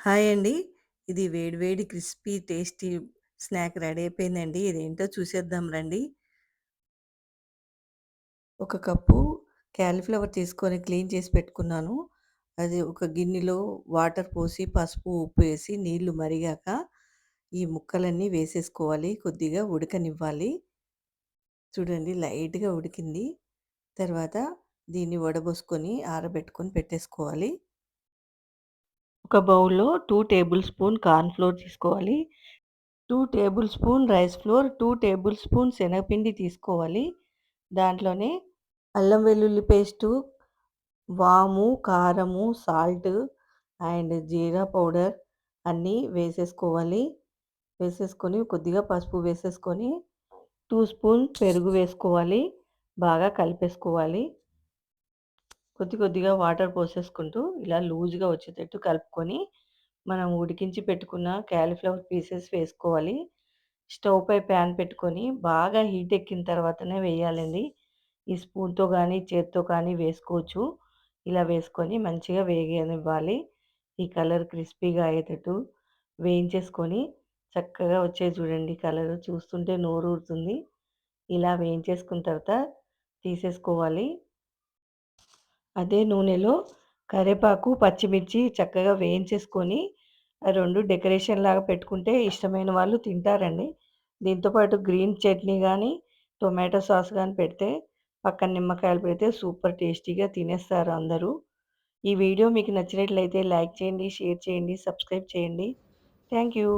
Hi అండి. ఇది వేడి వేడి క్రిస్పీ టేస్టీ స్నాక్ రెడీ అయిపోయిందండి. ఇదేంటో చూసేద్దాం రండి. ఒక కప్పు కాలీఫ్లవర్ తీసుకొని క్లీన్ చేసి పెట్టుకున్నాను. అది ఒక గిన్నెలో వాటర్ పోసి, పసుపు, ఉప్పు ఏసి నీళ్లు మరిగాక ఈ ముక్కలన్నీ వేసేసుకోవాలి. కొద్దిగా ఉడకనివ్వాలి. చూడండి లైట్‌గా ఉడికింది. తర్వాత దీన్ని వడబోసుకొని ఆరబెట్టుకొని పెట్టేసుకోవాలి. ఒక బౌల్‌లో 2 టేబుల్ స్పూన్ కార్న్ ఫ్లోర్ తీసుకోవాలి. 2 table spoon rice flour, 2 table spoon శనగపిండి తీసుకోవాలి. దాంట్లోనే అల్లం వెల్లుల్లి పేస్టు, వాము, కారము, సాల్ట్ అండ్ జీరా పౌడర్ అన్నీ వేసేసుకోవాలి. వేసేసుకొని కొద్దిగా పసుపు వేసేసుకొని 2 స్పూన్ పెరుగు వేసుకోవాలి. బాగా కలిపేసుకోవాలి. కొద్దిగా వాటర్ పోసేసుకుంటూ ఇలా లూజ్‌గా వచ్చేటట్టు కలుపుకొని, మనం ఉడికించి పెట్టుకున్న కాలీఫ్లవర్ పీసెస్ వేసుకోవాలి. స్టవ్ పై ప్యాన్ పెట్టుకొని బాగా హీట్ ఎక్కిన తర్వాతనే వేయాలండి. ఈ స్పూన్‌తో గానీ, చేత్తో కానీ వేసుకోవచ్చు. ఇలా వేసుకొని మంచిగా వేగనివ్వాలి. ఈ కలర్ క్రిస్పీగా అయ్యేటట్టు వేయించేసుకొని, చక్కగా వచ్చాయి చూడండి కలరు. చూస్తుంటే నోరూరుతుంది. ఇలా వేయించేసుకున్న తర్వాత తీసేసుకోవాలి. అదే నూనెలో కరివేపాకు, పచ్చిమిర్చి చక్కగా వేయించేసుకొని, ఆ 2 డెకరేషన్ లాగా పెట్టుకుంటే ఇష్టమైన వాళ్ళు తింటారండి. దీంతో పాటు గ్రీన్ చట్నీ గానీ, టొమాటో సాస్ గానీ పెడితే, పక్కన నిమ్మకాయలు పెడితే సూపర్ టేస్టీగా తినేస్తారు అందరూ. ఈ వీడియో మీకు నచ్చినట్లయితే లైక్ చేయండి, షేర్ చేయండి, సబ్స్క్రైబ్ చేయండి. Thank you.